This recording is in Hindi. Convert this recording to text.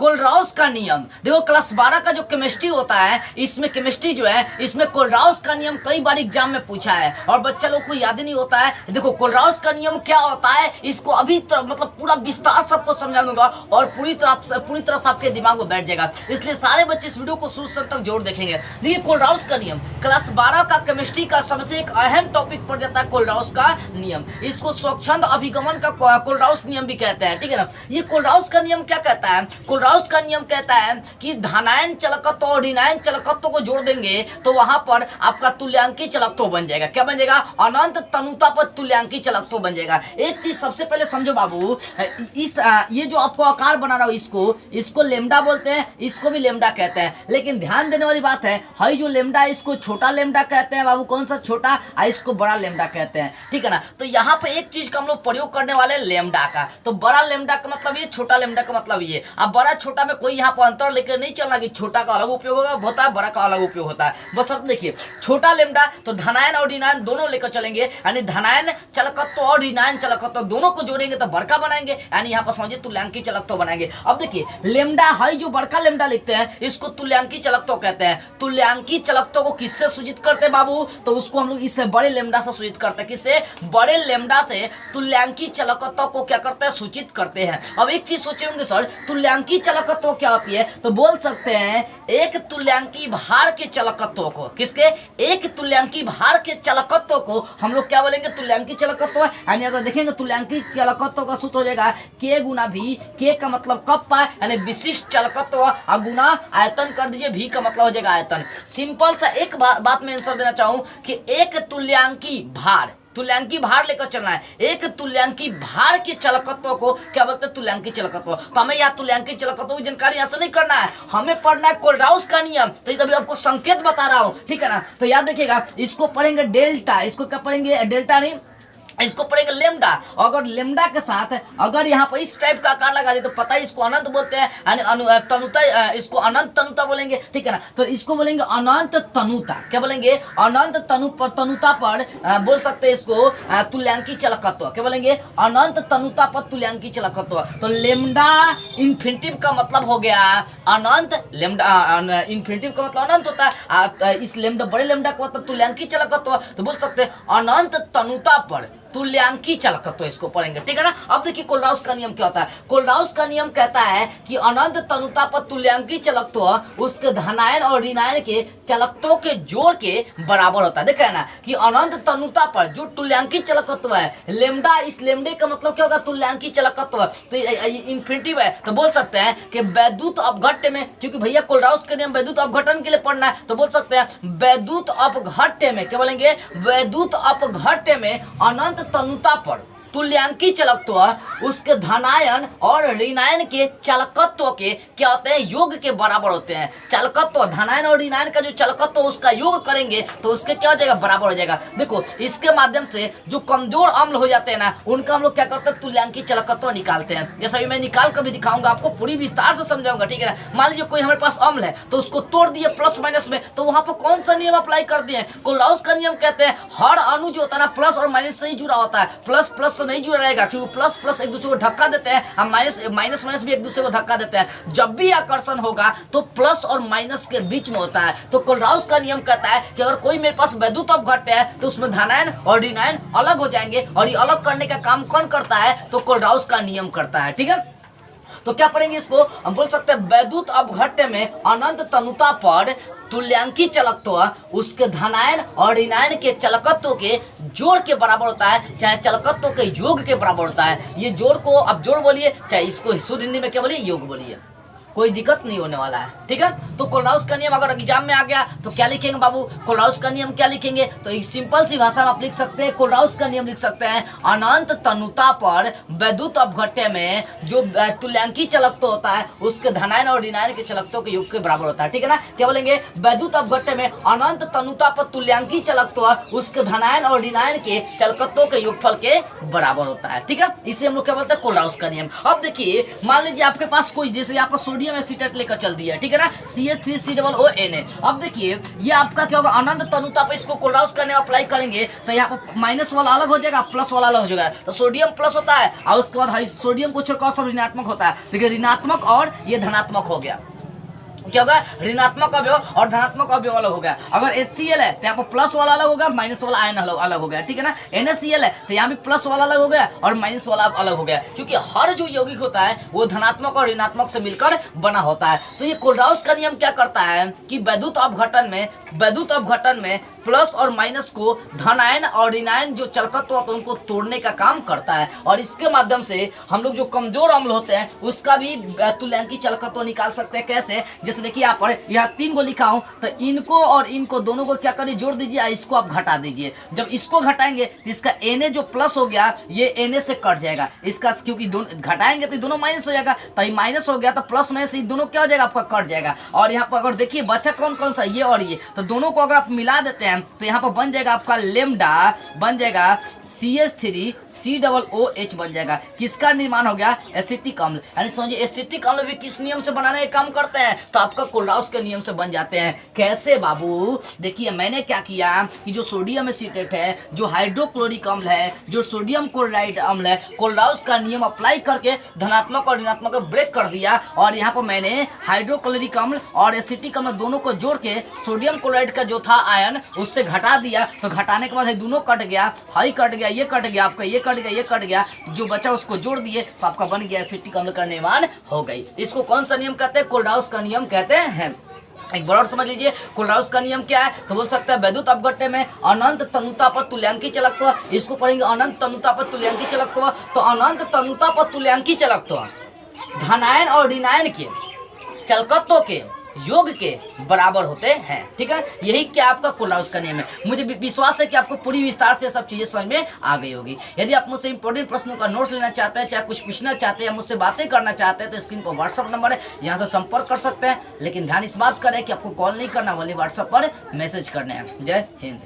कोलराउस का नियम। देखो क्लास 12 का जो केमिस्ट्री होता है, इसमें केमिस्ट्री जो है इसमें कोलराउस का नियम कई बार एग्जाम में पूछा है और बच्चा लोग को याद नहीं होता है। देखो कोलराउस का नियम क्या होता है, इसको अभी मतलब पूरा विस्तार सबको समझा दूंगा और पूरी तरह से आपके दिमाग में बैठ जाएगा, इसलिए सारे बच्चे इस वीडियो को शुरू से तक जोर देखेंगे। देखिए कोलराउस का नियम क्लास 12 का केमिस्ट्री का सबसे एक अहम टॉपिक पड़ जाता है कोलराउस का नियम। इसको स्वच्छंद अभिगमन का कोलराउस नियम भी कहते हैं, ठीक है ना। ये कोलराउस का नियम क्या कहता है, कोलराउस का नियम कहता है कि धनायन चलकत्व और ऋणायन चलकत्व को जोड़ देंगे तो वहां पर आपका तुल्यांकी चलकत्व बन जाएगा। क्या बन जाएगा, अनंत तनुता पर तुल्यांकी चलकत्व बन जाएगा। एक चीज सबसे पहले समझो बाबू, ये जो आपको आकार बना रहा हो इसको लेमडा बोलते हैं, इसको भी लेमडा कहते हैं, लेकिन ध्यान देने वाली बात है जो लेमडा इसको छोटा लेमडा कहते हैं बाबू, कौन सा छोटा, इसको बड़ा लेमडा कहते हैं, ठीक है ना। तो यहाँ पे एक चीज का हम लोग प्रयोग करने वाले लेमडा का, तो बड़ा लेमडा का मतलब ये, छोटा लेमडा का मतलब ये। अब बड़ा छोटा में कोई यहाँ पर अंतर लेकर नहीं चलना कि छोटा का अलग उपयोग होता है बड़ा का अलग उपयोग होता है, बस अब देखिए छोटा लेमडा तो धनायन और ऋणायन दोनों लेकर चलेंगे, यानी धनायन चलकत्व और ऋणायन चलकत्व दोनों को जोड़ेंगे तो बड़का बनाएंगे, यानी यहाँ पर समझिए तुल्यांकी चलकत्व बनाएंगे। अब देखिए लेमडा है जो बड़का लेमडा लिखते हैं इसको तुल्यांकी चलकत्व कहते हैं। तुल्यांकी चलकत्व को किससे सूचित करते हैं बाबू, तो उसको हम लोग इससे बड़े लेमडा से सूचित करते हैं। किससे, बड़े लेमडा से तुल्यांकी चलकत्व को क्या करते हैं, सूचित करते हैं। अब एक चीज सोचे होंगे सर तुल्यांकी चलकत्व क्या होती है, तो बोल सकते हैं एक तुल्यांकी भार के चलकत्व को, किसके, एक तुल्यांकी भार के चलकत्व को हम लोग क्या बोलेंगे, तुल्यांकी चलकत्व। यानी अगर देखेंगे तुल्यांकी चलकत्व का सूत्र हो जाएगा के गुना भी, के का मतलब कप्पा यानी विशिष्ट चलकत्व और गुना आयतन कर दीजिए, भी का मतलब हो जाएगा आयतन। सिंपल सा एक बात में आंसर देना चाहूं कि एक तुल्यांकी भार, तुल्यांकी भार लेकर चलना है, एक तुल्यांकी भार के चलकत्व को क्या बोलते हैं, तुल्यांकी चलकत्व। तो हमें यहाँ तुल्यांकी चलकत्व की जानकारी यहाँ से नहीं करना है, हमें पढ़ना है कोलराउस का नियम। तो ये तभी आपको संकेत बता रहा हूँ, ठीक है ना। तो याद रखिएगा इसको पढ़ेंगे डेल्टा, इसको क्या पढ़ेंगे, डेल्टा नहीं, इसको पढ़ेंगे लेमडा। अगर लेमडा के साथ अगर यहाँ पर इस टाइप का आकार लगा दे तो पता है इसको अनंत बोलते हैं, यानी तनुता, इसको अनंत तनुता बोलेंगे, ठीक है ना। तो इसको बोलेंगे अनंत तनुता, क्या बोलेंगे, अनंत तनुता पर बोल सकते हैं इसको तुल्यांकी चलकत्व, क्या बोलेंगे, अनंत तनुता पर तुल्यांकी चलकत्व। तो लेमडा इन्फिनिटिव का मतलब हो गया अनंत, लेमडा इन्फिनिटिव का मतलब अनंत होता है, इस लेमडा बड़े लेमडा का मतलब तुल्यांकी चलकत्व, तो बोल सकते हैं अनंत तनुता पर तुल्यांकी चलकत्व, इसको पढ़ेंगे, ठीक है ना। अब देखिए कोलराउस का नियम क्या होता है, कोलराउस का नियम कहता है कि अनंत तनुता पर तुल्यांकी चलकत्व उसके धनायन और ऋणायन के चलकत्वों के जोड़ के बराबर होता है। देख रहे हैं ना कि अनंत तनुता पर जो तुल्यांकी चलकत्व है लेमडा, इस लेमडे का मतलब क्या होगा, तुल्यांकी चलकत्व, तो इन्फिनिटिव है, तो बोल सकते हैं कि वैद्युत अपघट्य में, क्योंकि भैया कोलराउस का नियम वैद्युत अपघटन के लिए पढ़ना है, तो बोल सकते हैं वैद्युत अपघट्य में, क्या बोलेंगे, वैद्युत अपघट्य में अनंत तनुता पर तुल्यांकी चलकत्व उसके धनायन और ऋणायन के चलकत्व के क्या होते हैं, योग के बराबर होते हैं। चलकत्व धनायन और ऋणायन का जो चलकत्व उसका योग करेंगे तो उसके क्या हो जाएगा, बराबर हो जाएगा। देखो इसके माध्यम से जो कमजोर अम्ल हो जाते हैं ना उनका हम लोग क्या करते हैं, तुल्यांकी चलकत्व निकालते हैं। जैसा भी मैं निकाल कर भी दिखाऊंगा आपको, पूरी विस्तार से समझाऊंगा, ठीक है ना। मान लीजिए कोई हमारे पास अम्ल है तो उसको तोड़ दिए प्लस माइनस में, तो वहां पर कौन सा नियम अप्लाई कर दिए, कोलराउस का नियम कहते हैं हर अणु जो होता है ना प्लस और माइनस से ही जुड़ा होता है, प्लस प्लस नहीं जुड़ा रहेगा, क्योंकि प्लस प्लस एक दूसरे को धक्का देते हैं, हम माइनस माइनस भी एक दूसरे को धक्का देते हैं। जब भी आकर्षण होगा तो प्लस और माइनस के बीच में होता है। तो कोलराउस का नियम कहता है कि अगर कोई मेरे पास वैद्युत अपघट्य है तो उसमें धनायन और ऋणायन अलग हो जाएंगे, और ये अलग करने का काम कौन करता है, तो कोलराउस का नियम करता है, ठीक है। तो क्या पढ़ेंगे इसको, हम बोल सकते हैं वैद्युत अपघट्य में अनंत तनुता पर तुल्यांकी चलकत्व उसके धनायन और ऋणायन के चलकत्व के जोड़ के बराबर होता है, चाहे चलकत्व के योग के बराबर होता है। ये जोड़ को अब जोड़ बोलिए, चाहे इसको शुद्ध हिंदी में क्या बोलिए, योग बोलिए, कोई दिक्कत नहीं होने वाला है, ठीक है। तो कोलराउस का नियम अगर एग्जाम में आ गया तो क्या लिखेंगे बाबू, कोलराउस का नियम क्या लिखेंगे, तो इस सिंपल सी भाषा में आप लिख सकते हैं, कोलराउस का नियम लिख सकते हैं अनंत तनुता पर वैद्युत अपघट्य में जो तुल्यांकी चलकत्व होता है उसके धनायन और ऋणायन के चलकत्वों के योग के बराबर होता है, ठीक है ना। क्या बोलेंगे, वैद्युत अपघट्य में अनंत तनुता पर तुल्यांकी चलकत्व उसके धनायन और ऋणायन के चलकत्वों के योगफल के बराबर होता है, ठीक है। इसे हम लोग क्या बोलते हैं, कोलराउस का नियम। अब देखिए मान लीजिए आपके पास कोई, जैसे यहाँ पर सोडियम एसीटेट लेकर चल दिया, ठीक है ना, CH3COONA। अब देखिए ये आपका क्या होगा, अनंत तनुता पे इसको कोल्राउस करने अप्लाई करेंगे तो यहाँ पर माइनस वाला अलग हो जाएगा, प्लस वाला अलग हो जाएगा। तो सोडियम प्लस होता है और उसके बाद सोडियम को छोड़कर सब ऋणात्मक होता है। देखिए ऋणात्मक और ये धनात्मक हो गया, क्या होगा, ऋणात्मक अवयव और धनात्मक अवयव अलग हो गया। अगर HCl है तो यहाँ पर प्लस वाला अलग होगा, माइनस वाला आयन अलग हो गया, ठीक है ना। NaCl है तो यहाँ भी प्लस वाला अलग हो गया और माइनस वाला अलग हो गया, क्योंकि हर जो यौगिक होता है वो धनात्मक और ऋणात्मक से मिलकर बना होता है। तो ये कोल्राउस का नियम क्या करता है कि वैद्युत अपघटन में प्लस और माइनस को धन आयन और ऋण आयन जो चलकत्व होते हैं उनको तोड़ने का काम करता है, और इसके माध्यम से हम लोग जो कमजोर अम्ल होते हैं उसका भी तुल्यांकी चलकत्व निकाल सकते हैं। कैसे, जैसे देखिए यहाँ पर यहाँ 3 को लिखा हूं, तो इनको और इनको दोनों को क्या करिए, जोड़ दीजिए, इसको आप घटा दीजिए। जब इसको घटाएंगे तो इसका Na जो प्लस हो गया ये Na से कट जाएगा, इसका क्योंकि दोनों घटाएंगे तो दोनों माइनस हो जाएगा, तो ये माइनस हो गया तो प्लस में से दोनों क्या हो जाएगा, आपका कट जाएगा। और यहाँ पर अगर देखिए बच्चा कौन कौन सा, ये और ये, तो दोनों को अगर आप मिला देते हैं तो यहाँ पर बन जाएगा आपका लेमडा, बन जाएगा CH3COOH बन जाएगा। किसका निर्माण हो गया, एसिटिक अम्ल। यानी समझिए एसिटिक अम्ल भी किस नियम से बनाने का काम करते हैं, तो आपका कोल्राउस के नियम से बन जाते हैं। कैसे बाबू, देखिए मैंने क्या किया कि जो सोडियम एसीटेट है, जो हाइड्रोक्लोरिक अम्ल है, जो सोडियम क्लोराइड अम्ल है, कोल्राउस का नियम अप्लाई करके धनात्मक और ऋणात्मक को ब्रेक कर दिया, और यहाँ पर मैंने हाइड्रोक्लोरिक अम्ल और एसिटिक अम्ल दोनों को जोड़ के सोडियम क्लोराइड का जो था आयन उससे घटा दिया। तो घटाने के बाद दोनों कट गया, हाई कट गया, ये कट गया, आपका ये कट गया, ये कट गया, जो बचा उसको जोड़ दिए तो आपका बन गया एसिटिक अम्ल का निर्माण हो गई। इसको कौन सा नियम कहते हैं, कोल्राउस का नियम कहते हैं। एक बार और समझ लीजिए कोल्राउस का नियम क्या है, तो बोल सकते हैं वैद्युत अपघट्य में अनंत तनुता पर तुल्यांकी चलकत्व, इसको पढ़ेंगे अनंत तनुता पर तुल्यांकी चलकत्व। तो अनंत तनुता पर तुल्यांकी चलकत्व धनायन और ऋणायन के चलकत्व के योग के बराबर होते हैं, ठीक है। यही क्या आपका कोल्राउस का नियम है। मुझे विश्वास है कि आपको पूरी विस्तार से सब चीजें समझ में आ गई होगी। यदि आप मुझसे इंपॉर्टेंट प्रश्नों का नोट्स लेना चाहते हैं, चाहे कुछ पूछना चाहते हैं, मुझसे बातें करना चाहते हैं, तो स्क्रीन पर व्हाट्सअप नंबर है, यहाँ से संपर्क कर सकते हैं। लेकिन ध्यान इस बात का रहे कि आपको कॉल नहीं करना, बल्कि व्हाट्सअप पर मैसेज करने हैं। जय हिंद।